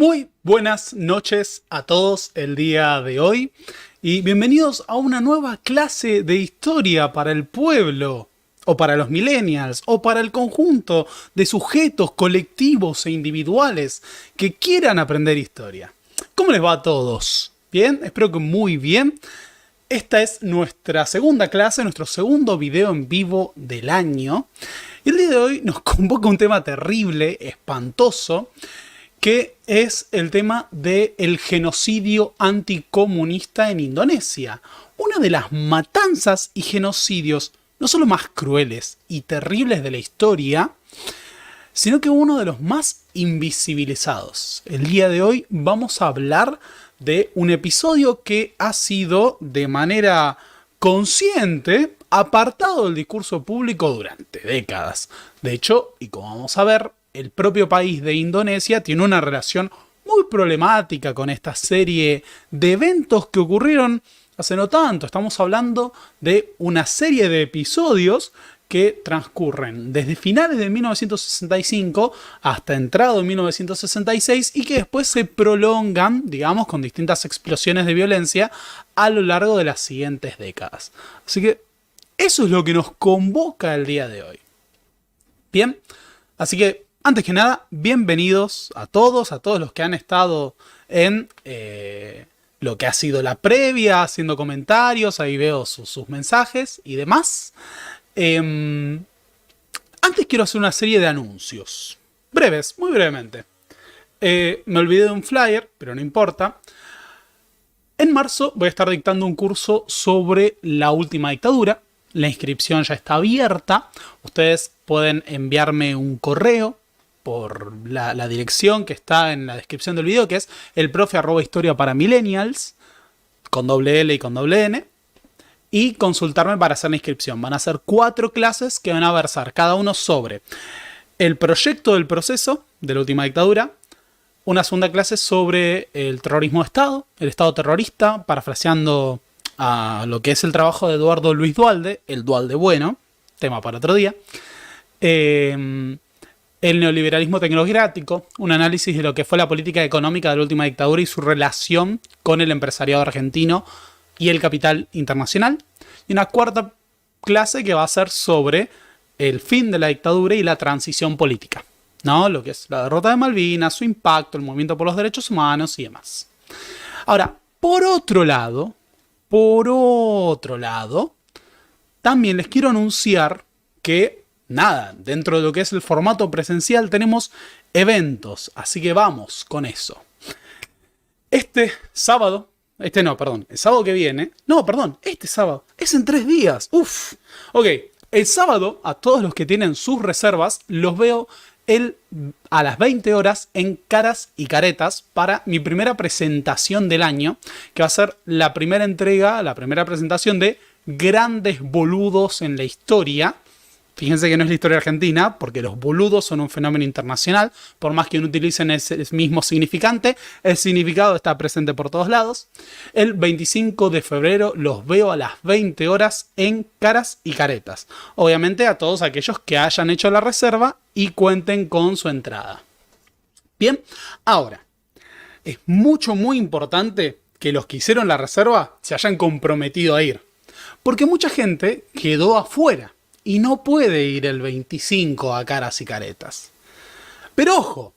Muy buenas noches a todos el día de hoy y bienvenidos a una nueva clase de historia para el pueblo, o para los millennials, o para el conjunto de sujetos colectivos e individuales que quieran aprender historia. ¿Cómo les va a todos? ¿Bien? Espero que muy bien. Esta es nuestra segunda clase, nuestro segundo video en vivo del año. Y el día de hoy nos convoca un tema terrible, espantoso, que es el tema del genocidio anticomunista en Indonesia. Una de las matanzas y genocidios no solo más crueles y terribles de la historia, sino que uno de los más invisibilizados. El día de hoy vamos a hablar de un episodio que ha sido de manera consciente apartado del discurso público durante décadas. De hecho, y como vamos a ver, el propio país de Indonesia tiene una relación muy problemática con esta serie de eventos que ocurrieron hace no tanto. Estamos hablando de una serie de episodios que transcurren desde finales de 1965 hasta entrado en 1966 y que después se prolongan, digamos, con distintas explosiones de violencia a lo largo de las siguientes décadas. Así que eso es lo que nos convoca el día de hoy. Bien, así que antes que nada, bienvenidos a todos los que han estado en lo que ha sido la previa, haciendo comentarios, ahí veo sus mensajes y demás. Antes quiero hacer una serie de anuncios, breves, muy brevemente. Me olvidé de un flyer, pero no importa. En marzo voy a estar dictando un curso sobre la última dictadura. La inscripción ya está abierta. Ustedes pueden enviarme un correo por la dirección que está en la descripción del video, que es elprofe@historiaparamillennials, con doble L y con doble N, y consultarme para hacer la inscripción. Van a ser 4 clases que van a versar cada uno sobre el proyecto del proceso de la última dictadura, una segunda clase sobre el terrorismo de Estado, el Estado terrorista, parafraseando a lo que es el trabajo de Eduardo Luis Duhalde, el Duhalde bueno, tema para otro día. El neoliberalismo tecnocrático, un análisis de lo que fue la política económica de la última dictadura y su relación con el empresariado argentino y el capital internacional. Y una cuarta clase que va a ser sobre el fin de la dictadura y la transición política, ¿no? Lo que es la derrota de Malvinas, su impacto, el movimiento por los derechos humanos y demás. Ahora, por otro lado, también les quiero anunciar que nada, dentro de lo que es el formato presencial tenemos eventos, así que vamos con eso. El sábado que viene, este sábado, es en 3 días, ok, el sábado a todos los que tienen sus reservas los veo a las 20 horas en Caras y Caretas para mi primera presentación del año, que va a ser la primera entrega, la primera presentación de Grandes Boludos en la Historia. Fíjense que no es la historia argentina, porque los boludos son un fenómeno internacional. Por más que no utilicen ese mismo significante, el significado está presente por todos lados. El 25 de febrero los veo a las 20 horas en Caras y Caretas. Obviamente a todos aquellos que hayan hecho la reserva y cuenten con su entrada. Bien, ahora, es muy importante que los que hicieron la reserva se hayan comprometido a ir. Porque mucha gente quedó afuera y no puede ir el 25 a Caras y Caretas. Pero ojo,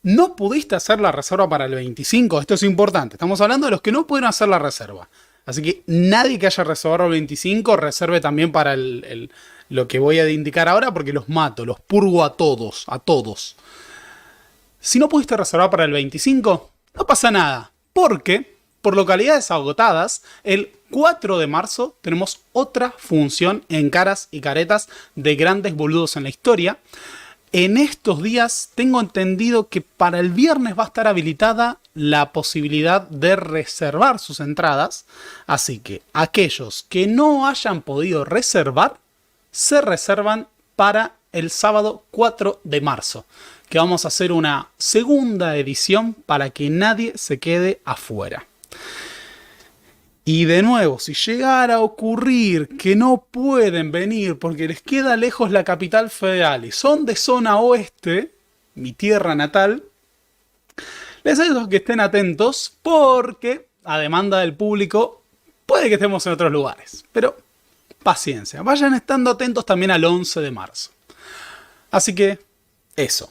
no pudiste hacer la reserva para el 25, esto es importante. Estamos hablando de los que no pueden hacer la reserva. Así que nadie que haya reservado el 25 reserve también para lo que voy a indicar ahora, porque los mato, los purgo a todos. Si no pudiste reservar para el 25, no pasa nada, porque por localidades agotadas, el 4 de marzo tenemos otra función en Caras y Caretas de Grandes Boludos en la Historia. En estos días tengo entendido que para el viernes va a estar habilitada la posibilidad de reservar sus entradas. Así que aquellos que no hayan podido reservar, se reservan para el sábado 4 de marzo. Que vamos a hacer una segunda edición para que nadie se quede afuera. Y de nuevo, si llegara a ocurrir que no pueden venir porque les queda lejos la capital federal y son de zona oeste, mi tierra natal, Les aviso que estén atentos porque, a demanda del público, puede que estemos en otros lugares. Pero paciencia, vayan estando atentos también al 11 de marzo. Así que, eso.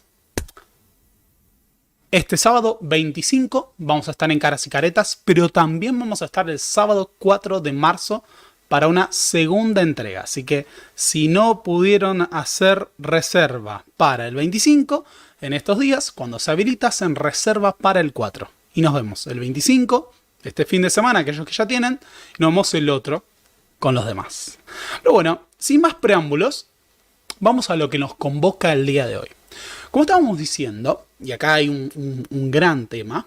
Este sábado 25 vamos a estar en Caras y Caretas, pero también vamos a estar el sábado 4 de marzo para una segunda entrega. Así que si no pudieron hacer reserva para el 25, en estos días, cuando se habilita, hacen reserva para el 4. Y nos vemos el 25, este fin de semana, aquellos que ya tienen, y nos vemos el otro con los demás. Pero bueno, sin más preámbulos, vamos a lo que nos convoca el día de hoy. Como estábamos diciendo, y acá hay un gran tema,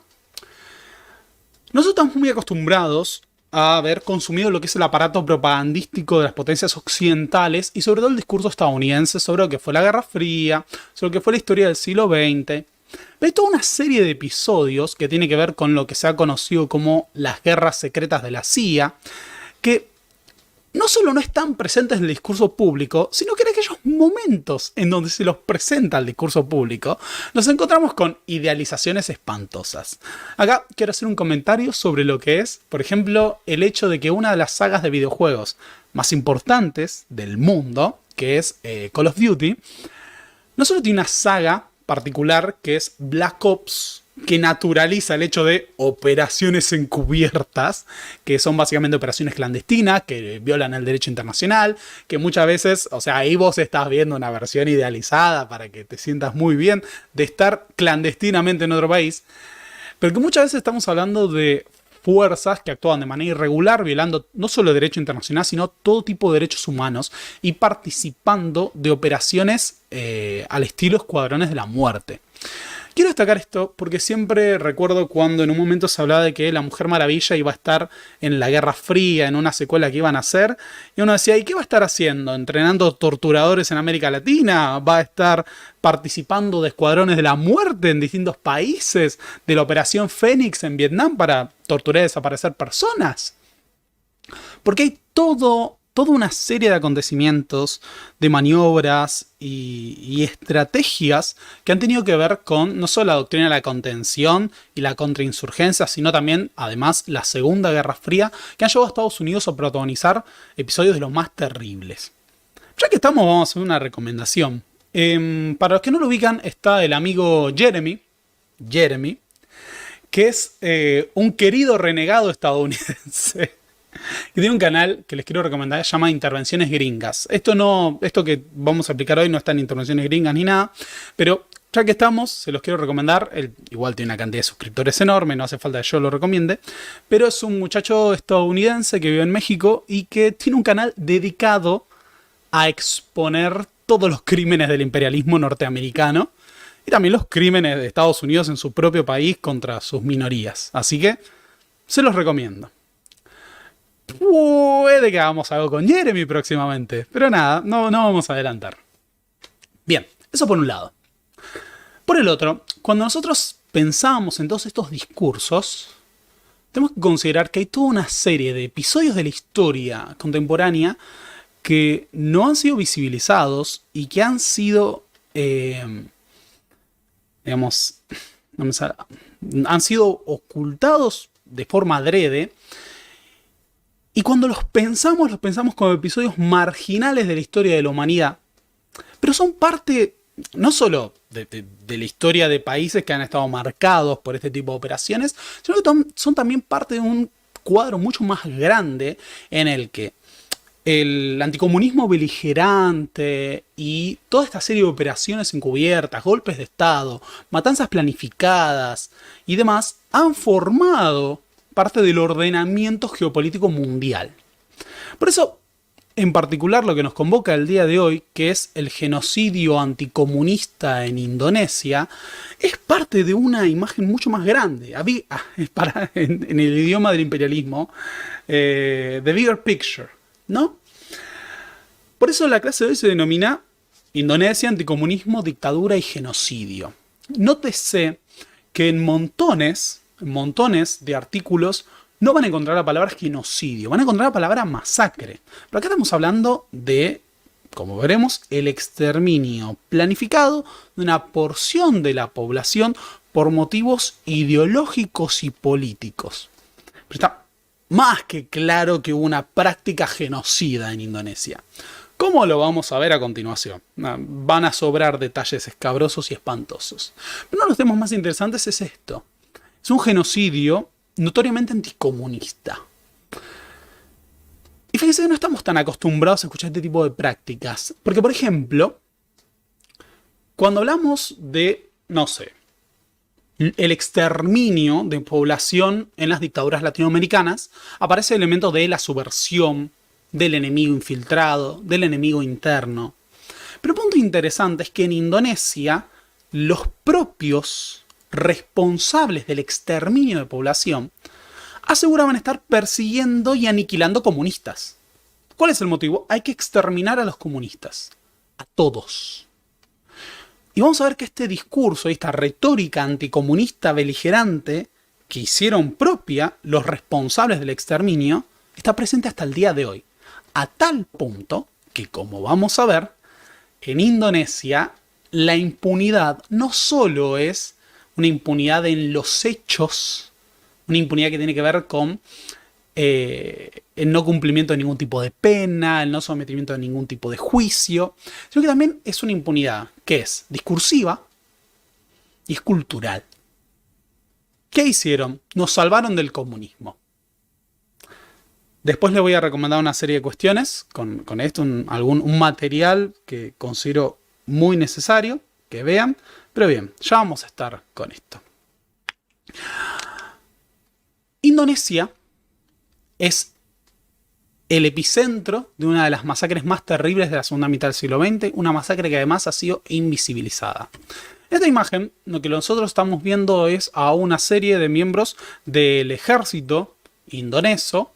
nosotros estamos muy acostumbrados a haber consumido lo que es el aparato propagandístico de las potencias occidentales y sobre todo el discurso estadounidense sobre lo que fue la Guerra Fría, sobre lo que fue la historia del siglo XX. Hay toda una serie de episodios que tiene que ver con lo que se ha conocido como las guerras secretas de la CIA, que no solo no están presentes en el discurso público, sino que en aquellos momentos en donde se los presenta el discurso público, nos encontramos con idealizaciones espantosas. Acá quiero hacer un comentario sobre lo que es, por ejemplo, el hecho de que una de las sagas de videojuegos más importantes del mundo, que es Call of Duty, no solo tiene una saga particular que es Black Ops, que naturaliza el hecho de operaciones encubiertas, que son básicamente operaciones clandestinas, que violan el derecho internacional, que muchas veces, o sea, ahí vos estás viendo una versión idealizada para que te sientas muy bien de estar clandestinamente en otro país, pero que muchas veces estamos hablando de fuerzas que actúan de manera irregular, violando no solo el derecho internacional, sino todo tipo de derechos humanos y participando de operaciones al estilo Escuadrones de la Muerte. Quiero destacar esto porque siempre recuerdo cuando en un momento se hablaba de que la Mujer Maravilla iba a estar en la Guerra Fría, en una secuela que iban a hacer, y uno decía, ¿y qué va a estar haciendo? ¿Entrenando torturadores en América Latina? ¿Va a estar participando de escuadrones de la muerte en distintos países? ¿De la Operación Fénix en Vietnam para torturar y desaparecer personas? Porque hay toda una serie de acontecimientos, de maniobras y estrategias que han tenido que ver con no solo la doctrina de la contención y la contrainsurgencia, sino también, además, la Segunda Guerra Fría, que han llevado a Estados Unidos a protagonizar episodios de los más terribles. Ya que estamos, vamos a hacer una recomendación. Para los que no lo ubican, está el amigo Jeremy, que es un querido renegado estadounidense, que tiene un canal que les quiero recomendar, se llama Intervenciones Gringas. Esto que vamos a explicar hoy no está en Intervenciones Gringas ni nada, pero ya que estamos, se los quiero recomendar. Él igual tiene una cantidad de suscriptores enorme, no hace falta que yo lo recomiende, pero es un muchacho estadounidense que vive en México y que tiene un canal dedicado a exponer todos los crímenes del imperialismo norteamericano y también los crímenes de Estados Unidos en su propio país contra sus minorías. Así que se los recomiendo. Puede que hagamos algo con Jeremy próximamente, pero nada, no vamos a adelantar. Bien, eso por un lado. Por el otro, cuando nosotros pensamos en todos estos discursos, tenemos que considerar que hay toda una serie de episodios de la historia contemporánea que no han sido visibilizados y que han sido, han sido ocultados de forma adrede. Y cuando los pensamos como episodios marginales de la historia de la humanidad. Pero son parte, no solo de la historia de países que han estado marcados por este tipo de operaciones, sino que son también parte de un cuadro mucho más grande en el que el anticomunismo beligerante y toda esta serie de operaciones encubiertas, golpes de Estado, matanzas planificadas y demás han formado parte del ordenamiento geopolítico mundial. Por eso, en particular, lo que nos convoca el día de hoy, que es el genocidio anticomunista en Indonesia, es parte de una imagen mucho más grande. En el idioma del imperialismo, the bigger picture, ¿no? Por eso la clase de hoy se denomina Indonesia, anticomunismo, dictadura y genocidio. Nótese que en montones de artículos no van a encontrar la palabra genocidio, van a encontrar la palabra masacre. Pero acá estamos hablando de, como veremos, el exterminio planificado de una porción de la población por motivos ideológicos y políticos. Pero está más que claro que hubo una práctica genocida en Indonesia. ¿Cómo lo vamos a ver a continuación? Van a sobrar detalles escabrosos y espantosos. Pero uno de los temas más interesantes es esto. Es un genocidio notoriamente anticomunista. Y fíjense que no estamos tan acostumbrados a escuchar este tipo de prácticas. Porque, por ejemplo, cuando hablamos de, no sé, el exterminio de población en las dictaduras latinoamericanas, aparece el elemento de la subversión, del enemigo infiltrado, del enemigo interno. Pero el punto interesante es que en Indonesia, los propios responsables del exterminio de población aseguraban estar persiguiendo y aniquilando comunistas. ¿Cuál es el motivo? Hay que exterminar a los comunistas. A todos. Y vamos a ver que este discurso, esta retórica anticomunista beligerante que hicieron propia los responsables del exterminio, está presente hasta el día de hoy. A tal punto que, como vamos a ver, en Indonesia la impunidad no solo es una impunidad en los hechos, una impunidad que tiene que ver con el no cumplimiento de ningún tipo de pena, el no sometimiento de ningún tipo de juicio, sino que también es una impunidad que es discursiva y es cultural. ¿Qué hicieron? Nos salvaron del comunismo. Después les voy a recomendar una serie de cuestiones con esto, un material que considero muy necesario que vean. Pero bien, ya vamos a estar con esto. Indonesia es el epicentro de una de las masacres más terribles de la segunda mitad del siglo XX, una masacre que además ha sido invisibilizada. En esta imagen, lo que nosotros estamos viendo es a una serie de miembros del ejército indonesio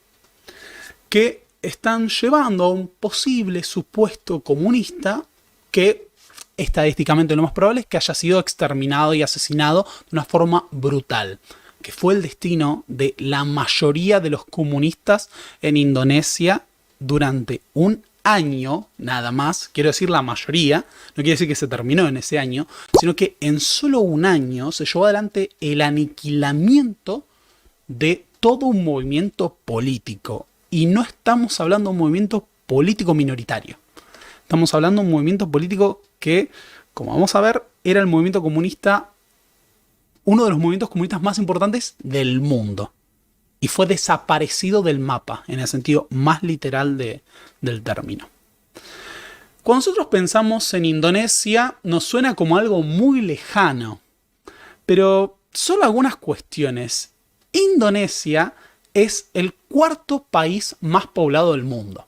que están llevando a un posible supuesto comunista que estadísticamente lo más probable es que haya sido exterminado y asesinado de una forma brutal, que fue el destino de la mayoría de los comunistas en Indonesia durante un año nada más. Quiero decir la mayoría, no quiere decir que se terminó en ese año, sino que en solo un año se llevó adelante el aniquilamiento de todo un movimiento político. Y no estamos hablando de un movimiento político minoritario. Estamos hablando de un movimiento político que, como vamos a ver, era el movimiento comunista, uno de los movimientos comunistas más importantes del mundo. Y fue desaparecido del mapa, en el sentido más literal del término. Cuando nosotros pensamos en Indonesia, nos suena como algo muy lejano. Pero solo algunas cuestiones. Indonesia es el cuarto país más poblado del mundo.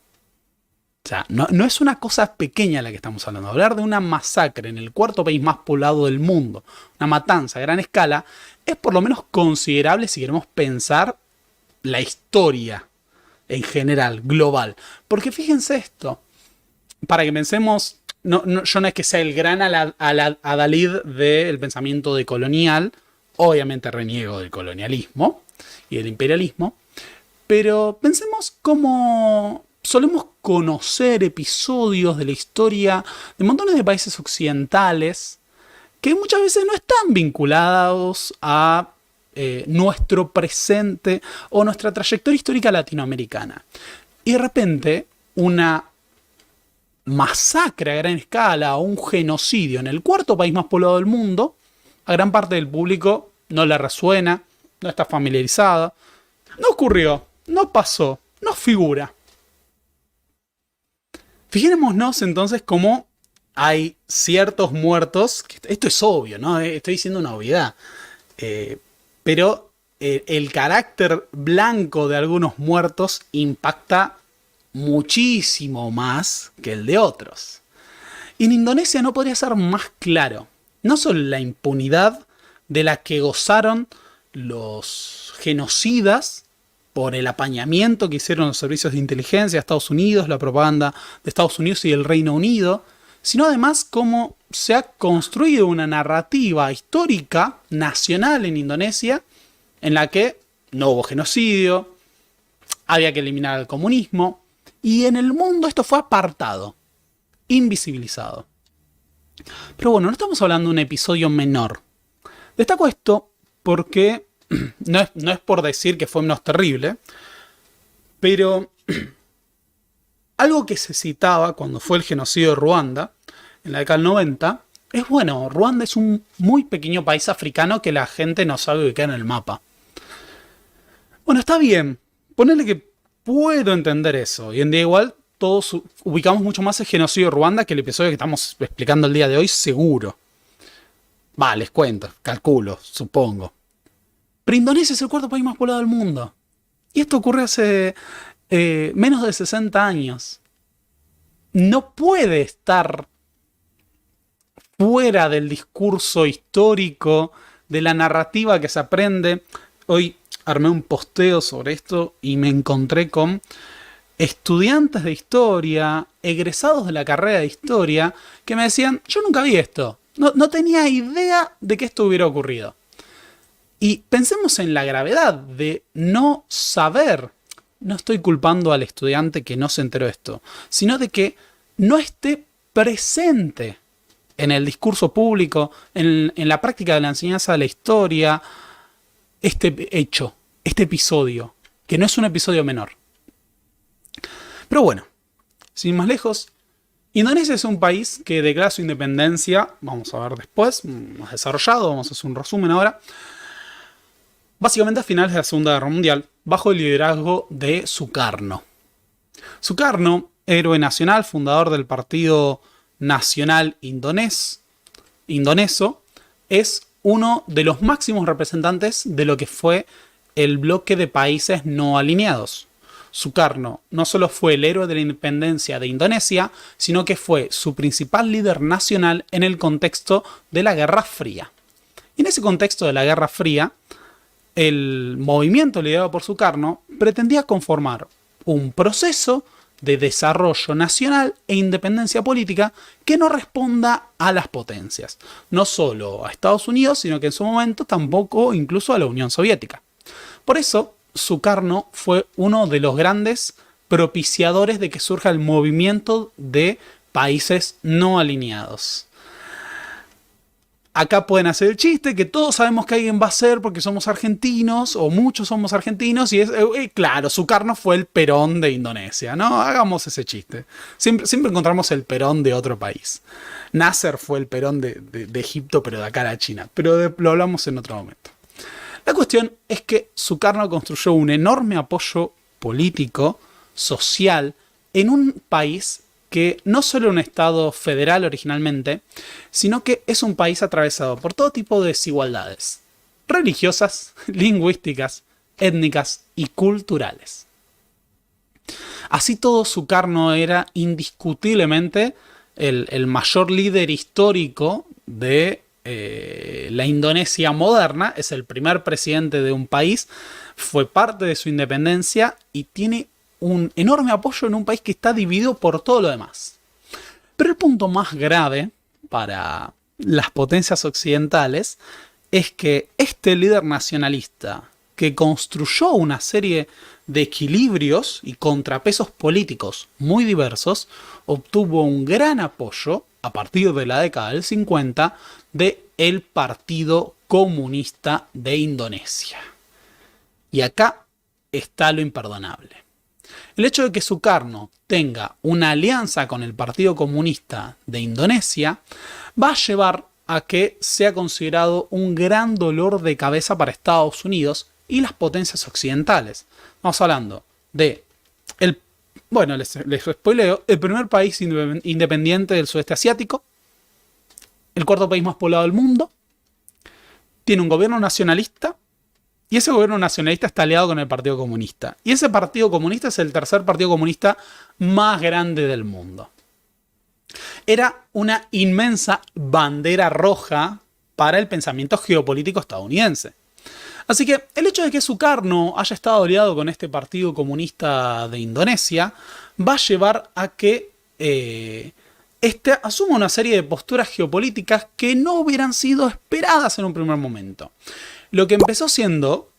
O sea, no es una cosa pequeña la que estamos hablando. Hablar de una masacre en el cuarto país más poblado del mundo, una matanza a gran escala, es por lo menos considerable si queremos pensar la historia en general, global. Porque fíjense esto, para que pensemos, yo no es que sea el gran adalid del pensamiento decolonial, obviamente reniego del colonialismo y del imperialismo, pero pensemos cómo solemos conocer episodios de la historia de montones de países occidentales que muchas veces no están vinculados a nuestro presente o nuestra trayectoria histórica latinoamericana. Y de repente, una masacre a gran escala o un genocidio en el cuarto país más poblado del mundo, a gran parte del público no le resuena, no está familiarizada, no ocurrió, no pasó, no figura. Fijémonos entonces cómo hay ciertos muertos, que esto es obvio, ¿no? Estoy diciendo una obviedad, pero el carácter blanco de algunos muertos impacta muchísimo más que el de otros. Y en Indonesia no podría ser más claro, no solo la impunidad de la que gozaron los genocidas por el apañamiento que hicieron los servicios de inteligencia de Estados Unidos, la propaganda de Estados Unidos y del Reino Unido, sino además cómo se ha construido una narrativa histórica nacional en Indonesia en la que no hubo genocidio, había que eliminar el comunismo, y en el mundo esto fue apartado, invisibilizado. Pero bueno, no estamos hablando de un episodio menor. Destaco esto porque no es por decir que fue menos terrible, pero algo que se citaba cuando fue el genocidio de Ruanda, en la década del 90, es bueno, Ruanda es un muy pequeño país africano que la gente no sabe ubicar en el mapa. Bueno, está bien, ponele que puedo entender eso. Hoy en día igual todos ubicamos mucho más el genocidio de Ruanda que el episodio que estamos explicando el día de hoy, seguro. Va, les cuento, calculo, supongo. Pero Indonesia es el cuarto país más poblado del mundo. Y esto ocurre hace menos de 60 años. No puede estar fuera del discurso histórico, de la narrativa que se aprende. Hoy armé un posteo sobre esto y me encontré con estudiantes de historia, egresados de la carrera de historia, que me decían, yo nunca vi esto. No tenía idea de que esto hubiera ocurrido. Y pensemos en la gravedad de no saber. No estoy culpando al estudiante que no se enteró de esto, sino de que no esté presente en el discurso público, en la práctica de la enseñanza de la historia, este hecho, este episodio, que no es un episodio menor. Pero bueno, sin más lejos, Indonesia es un país que declara su independencia, vamos a ver después, más desarrollado, vamos a hacer un resumen ahora, básicamente a finales de la Segunda Guerra Mundial, bajo el liderazgo de Sukarno. Sukarno, héroe nacional, fundador del Partido Nacional Indoneso, es uno de los máximos representantes de lo que fue el bloque de países no alineados. Sukarno no solo fue el héroe de la independencia de Indonesia, sino que fue su principal líder nacional en el contexto de la Guerra Fría. Y en ese contexto de la Guerra Fría, el movimiento liderado por Sukarno pretendía conformar un proceso de desarrollo nacional e independencia política que no responda a las potencias. No solo a Estados Unidos, sino que en su momento tampoco incluso a la Unión Soviética. Por eso, Sukarno fue uno de los grandes propiciadores de que surja el movimiento de países no alineados. Acá pueden hacer el chiste que todos sabemos que alguien va a ser porque somos argentinos, o muchos somos argentinos, y es, claro, Sukarno fue el Perón de Indonesia, ¿no? Hagamos ese chiste. Siempre encontramos el Perón de otro país. Nasser fue el Perón de Egipto, pero de acá a la China. Pero lo hablamos en otro momento. La cuestión es que Sukarno construyó un enorme apoyo político, social, en un país que no solo es un estado federal originalmente, sino que es un país atravesado por todo tipo de desigualdades religiosas, lingüísticas, étnicas y culturales. Así todo, Sukarno era indiscutiblemente el mayor líder histórico de la Indonesia moderna. Es el primer presidente de un país, fue parte de su independencia y tiene un enorme apoyo en un país que está dividido por todo lo demás. Pero el punto más grave para las potencias occidentales es que este líder nacionalista, que construyó una serie de equilibrios y contrapesos políticos muy diversos, obtuvo un gran apoyo a partir de la década del 50 del Partido Comunista de Indonesia. Y acá está lo imperdonable. El hecho de que Sukarno tenga una alianza con el Partido Comunista de Indonesia va a llevar a que sea considerado un gran dolor de cabeza para Estados Unidos y las potencias occidentales. Estamos hablando de, les spoileo, el primer país independiente del sudeste asiático, el cuarto país más poblado del mundo, tiene un gobierno nacionalista, y ese gobierno nacionalista está aliado con el Partido Comunista. Y ese Partido Comunista es el tercer partido comunista más grande del mundo. Era una inmensa bandera roja para el pensamiento geopolítico estadounidense. Así que el hecho de que Sukarno haya estado aliado con este Partido Comunista de Indonesia va a llevar a que asuma una serie de posturas geopolíticas que no hubieran sido esperadas en un primer momento. Lo que empezó siendo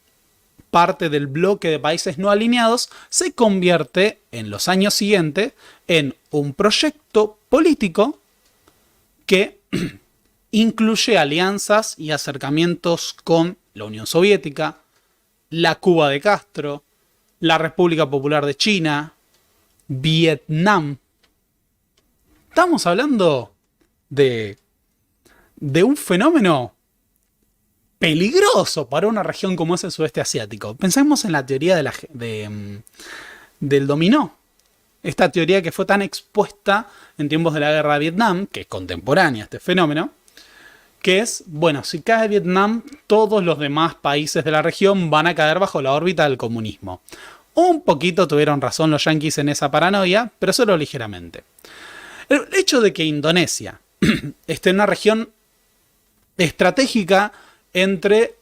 parte del bloque de países no alineados se convierte en los años siguientes en un proyecto político que incluye alianzas y acercamientos con la Unión Soviética, la Cuba de Castro, la República Popular de China, Vietnam. Estamos hablando de un fenómeno peligroso para una región como es el sudeste asiático. Pensemos en la teoría del dominó. Esta teoría que fue tan expuesta en tiempos de la guerra de Vietnam, que es contemporánea a este fenómeno, que es, bueno, si cae Vietnam, todos los demás países de la región van a caer bajo la órbita del comunismo. Un poquito tuvieron razón los yanquis en esa paranoia, pero solo ligeramente. El hecho de que Indonesia esté en una región estratégica entre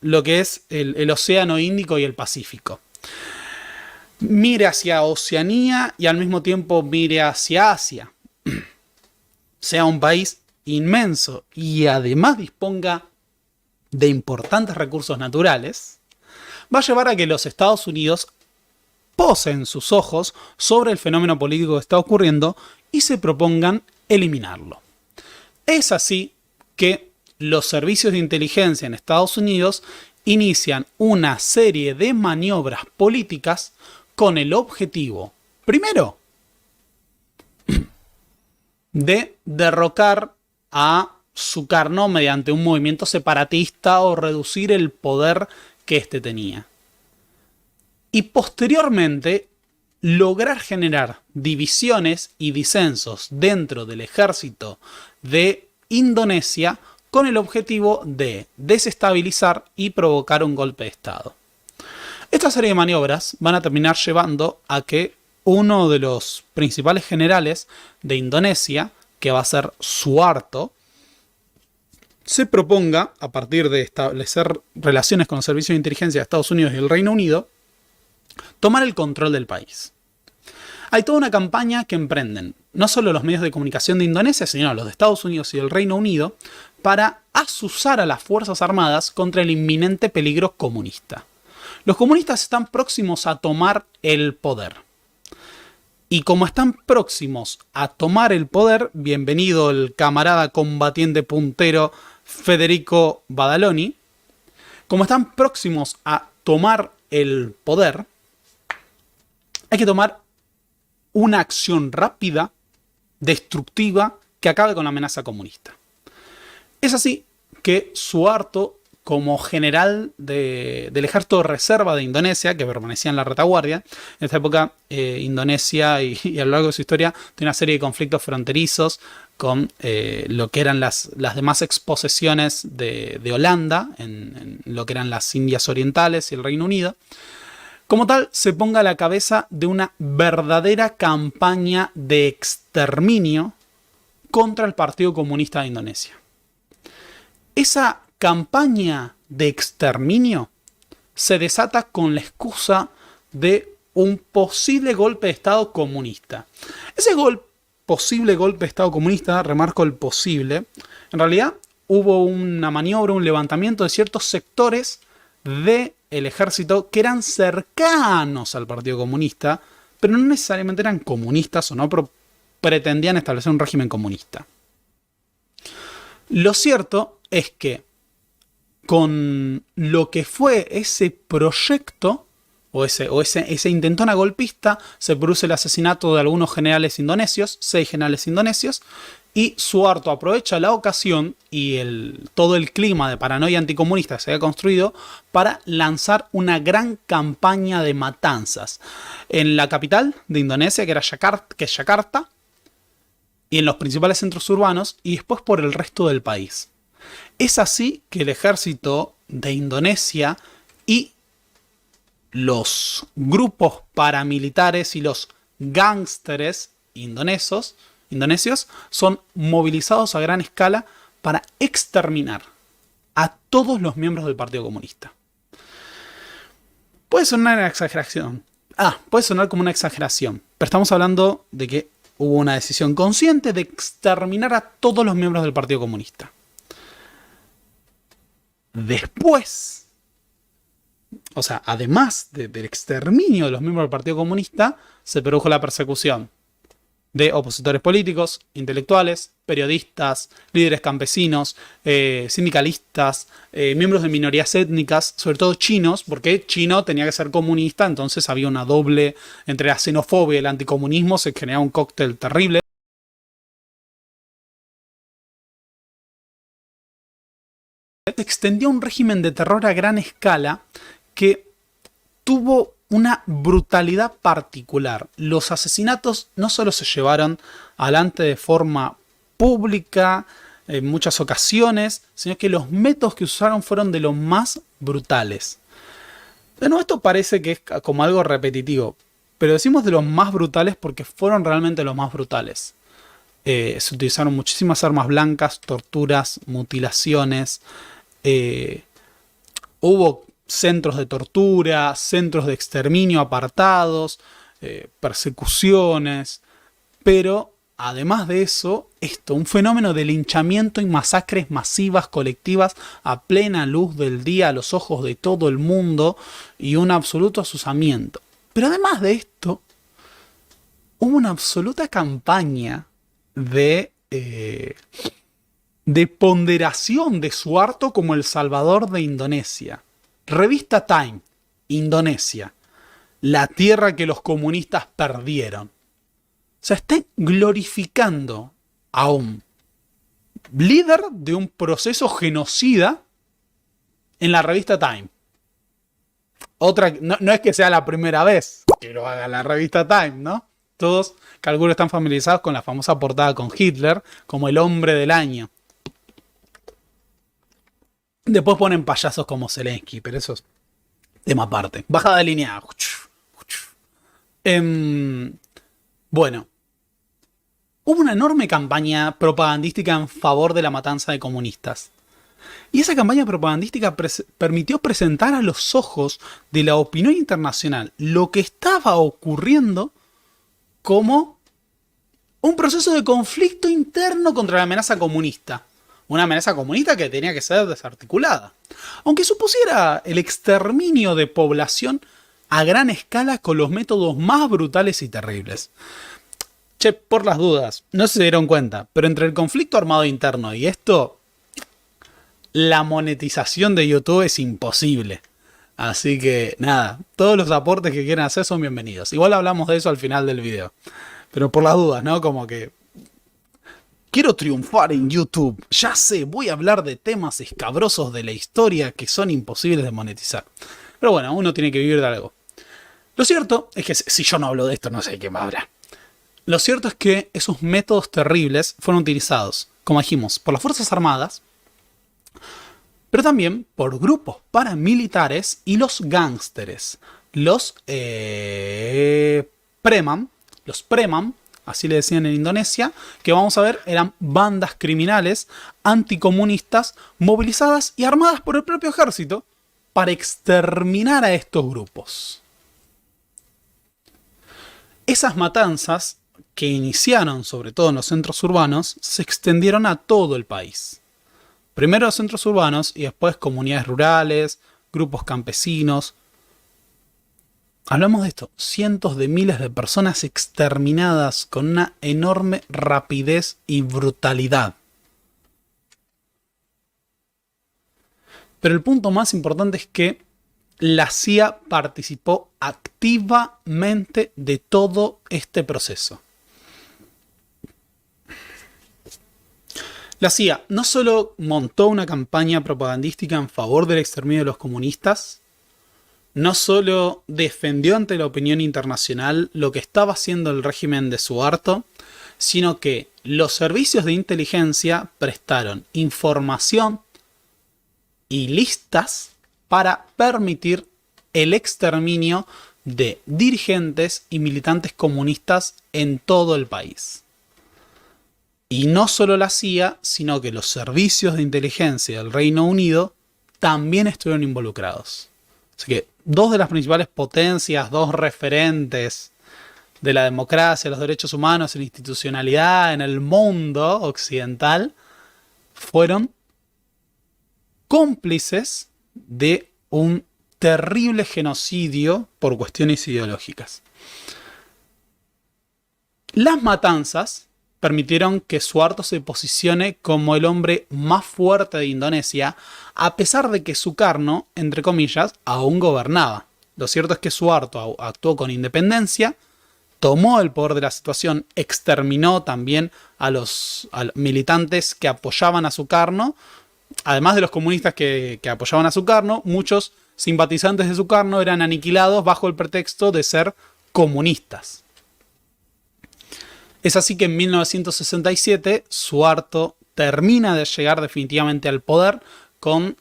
lo que es el Océano Índico y el Pacífico, mire hacia Oceanía y al mismo tiempo mire hacia Asia, sea un país inmenso y además disponga de importantes recursos naturales, va a llevar a que los Estados Unidos posen sus ojos sobre el fenómeno político que está ocurriendo y se propongan eliminarlo. Es así que los servicios de inteligencia en Estados Unidos inician una serie de maniobras políticas con el objetivo, primero, de derrocar a Sukarno mediante un movimiento separatista o reducir el poder que éste tenía. Y posteriormente lograr generar divisiones y disensos dentro del ejército de Indonesia con el objetivo de desestabilizar y provocar un golpe de Estado. Esta serie de maniobras van a terminar llevando a que uno de los principales generales de Indonesia, que va a ser Suharto, se proponga, a partir de establecer relaciones con los servicios de inteligencia de Estados Unidos y el Reino Unido, tomar el control del país. Hay toda una campaña que emprenden no solo los medios de comunicación de Indonesia, sino los de Estados Unidos y el Reino Unido, para azuzar a las Fuerzas Armadas contra el inminente peligro comunista. Los comunistas están próximos a tomar el poder. Y como están próximos a tomar el poder, bienvenido el camarada combatiente puntero Federico Badaloni, como están próximos a tomar el poder, hay que tomar una acción rápida, destructiva, que acabe con la amenaza comunista. Es así que Suharto, como general del ejército de reserva de Indonesia, que permanecía en la retaguardia, en esta época Indonesia y a lo largo de su historia tiene una serie de conflictos fronterizos con lo que eran las demás exposesiones de Holanda, en lo que eran las Indias Orientales y el Reino Unido. Como tal, se ponga a la cabeza de una verdadera campaña de exterminio contra el Partido Comunista de Indonesia. Esa campaña de exterminio se desata con la excusa de un posible golpe de Estado comunista. Ese posible golpe de Estado comunista, remarco el posible, en realidad hubo una maniobra, un levantamiento de ciertos sectores del ejército que eran cercanos al Partido Comunista, pero no necesariamente eran comunistas o no, pero pretendían establecer un régimen comunista. Lo cierto es que con lo que fue ese proyecto o ese intentona golpista, se produce el asesinato de algunos generales indonesios, 6 generales indonesios, y Suharto aprovecha la ocasión y todo el clima de paranoia anticomunista que se había construido para lanzar una gran campaña de matanzas en la capital de Indonesia, que es Yakarta, y en los principales centros urbanos, y después por el resto del país. Es así que el ejército de Indonesia y los grupos paramilitares y los gángsteres indonesios son movilizados a gran escala para exterminar a todos los miembros del Partido Comunista. Puede sonar una exageración. Puede sonar como una exageración, pero estamos hablando de que hubo una decisión consciente de exterminar a todos los miembros del Partido Comunista. Después, o sea, además del exterminio de los miembros del Partido Comunista, se produjo la persecución de opositores políticos, intelectuales, periodistas, líderes campesinos, sindicalistas, miembros de minorías étnicas, sobre todo chinos, porque chino tenía que ser comunista, entonces había una doble entre la xenofobia y el anticomunismo, se generaba un cóctel terrible. Se extendió un régimen de terror a gran escala que tuvo una brutalidad particular. Los asesinatos no solo se llevaron adelante de forma pública en muchas ocasiones, sino que los métodos que usaron fueron de los más brutales. De nuevo, esto parece que es como algo repetitivo, pero decimos de los más brutales porque fueron realmente los más brutales. Se utilizaron muchísimas armas blancas, torturas, mutilaciones. Hubo centros de tortura, centros de exterminio apartados, persecuciones, pero además de eso, un fenómeno de linchamiento y masacres masivas, colectivas, a plena luz del día, a los ojos de todo el mundo, y un absoluto asusamiento. Pero además de esto, hubo una absoluta campaña de ponderación de Suharto como el salvador de Indonesia. Revista Time, Indonesia, la tierra que los comunistas perdieron. O sea, está glorificando a un líder de un proceso genocida en la revista Time. Otra, no es que sea la primera vez que lo haga la revista Time, ¿no? Todos, calculo, están familiarizados con la famosa portada con Hitler como el hombre del año. Después ponen payasos como Zelensky, pero eso es tema aparte. Bajada de línea. Bueno. Hubo una enorme campaña propagandística en favor de la matanza de comunistas. Y esa campaña propagandística permitió presentar a los ojos de la opinión internacional lo que estaba ocurriendo como un proceso de conflicto interno contra la amenaza comunista. Una amenaza comunista que tenía que ser desarticulada. Aunque supusiera el exterminio de población a gran escala con los métodos más brutales y terribles. Che, por las dudas, no se dieron cuenta, pero entre el conflicto armado interno y esto, la monetización de YouTube es imposible. Así que nada, todos los aportes que quieran hacer son bienvenidos. Igual hablamos de eso al final del video. Pero por las dudas, ¿no? Como que quiero triunfar en YouTube. Ya sé, voy a hablar de temas escabrosos de la historia que son imposibles de monetizar. Pero bueno, uno tiene que vivir de algo. Lo cierto es que si yo no hablo de esto, no sé qué más habrá. Lo cierto es que esos métodos terribles fueron utilizados, como dijimos, por las Fuerzas Armadas, pero también por grupos paramilitares y los gángsteres. Los Preman, así le decían en Indonesia, que vamos a ver eran bandas criminales anticomunistas movilizadas y armadas por el propio ejército para exterminar a estos grupos. Esas matanzas que iniciaron sobre todo en los centros urbanos se extendieron a todo el país. Primero los centros urbanos y después comunidades rurales, grupos campesinos. Hablamos de esto, cientos de miles de personas exterminadas con una enorme rapidez y brutalidad. Pero el punto más importante es que la CIA participó activamente de todo este proceso. La CIA no solo montó una campaña propagandística en favor del exterminio de los comunistas, no solo defendió ante la opinión internacional lo que estaba haciendo el régimen de Suharto, sino que los servicios de inteligencia prestaron información y listas para permitir el exterminio de dirigentes y militantes comunistas en todo el país. Y no solo la CIA, sino que los servicios de inteligencia del Reino Unido también estuvieron involucrados. Así que dos de las principales potencias, dos referentes de la democracia, los derechos humanos y la institucionalidad en el mundo occidental, fueron cómplices de un terrible genocidio por cuestiones ideológicas. Las matanzas permitieron que Suharto se posicione como el hombre más fuerte de Indonesia, a pesar de que Sukarno, entre comillas, aún gobernaba. Lo cierto es que Suharto actuó con independencia, tomó el poder de la situación, exterminó también a los militantes que apoyaban a Sukarno, además de los comunistas que apoyaban a Sukarno. Muchos simpatizantes de Sukarno eran aniquilados bajo el pretexto de ser comunistas. Es así que en 1967 Suharto termina de llegar definitivamente al poder con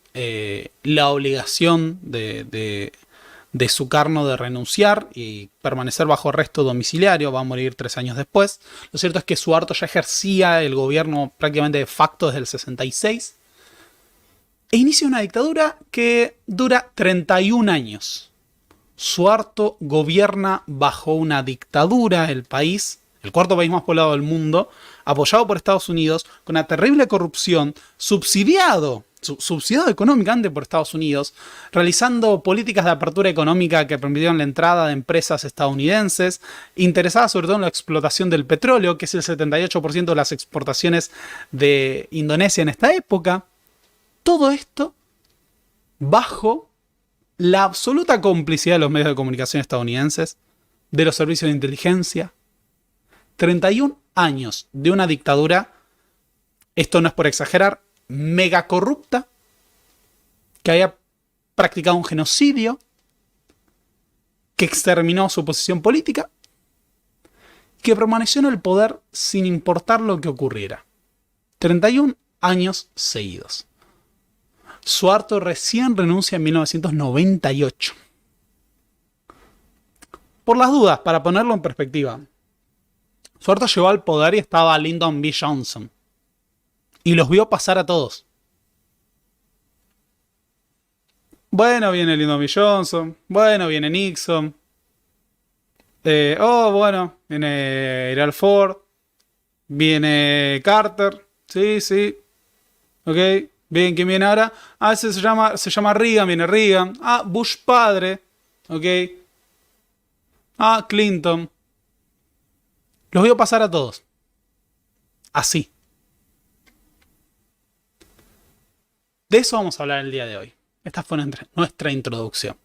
la obligación de Sukarno de renunciar y permanecer bajo arresto domiciliario. Va a morir 3 años después. Lo cierto es que Suharto ya ejercía el gobierno prácticamente de facto desde el 66 e inicia una dictadura que dura 31 años. Suharto gobierna bajo una dictadura el país, el cuarto país más poblado del mundo, apoyado por Estados Unidos, con una terrible corrupción, subsidiado económicamente por Estados Unidos, realizando políticas de apertura económica que permitieron la entrada de empresas estadounidenses, interesadas sobre todo en la explotación del petróleo, que es el 78% de las exportaciones de Indonesia en esta época. Todo esto bajo la absoluta complicidad de los medios de comunicación estadounidenses, de los servicios de inteligencia. 31 años de una dictadura, esto no es por exagerar, mega corrupta, que haya practicado un genocidio, que exterminó su oposición política, que permaneció en el poder sin importar lo que ocurriera. 31 años seguidos. Suharto recién renuncia en 1998. Por las dudas, para ponerlo en perspectiva, Suharto llegó al poder y estaba Lyndon B. Johnson. Y los vio pasar a todos. Bueno, viene Lyndon B. Johnson. Bueno, viene Nixon. Bueno, viene Gerald Ford. Viene Carter. Sí, sí. Ok. Bien, ¿quién viene ahora? Ah, ese se llama Reagan, viene Reagan. Ah, Bush padre. Ok. Ah, Clinton. Los vio pasar a todos. Así. De eso vamos a hablar el día de hoy. Esta fue nuestra introducción.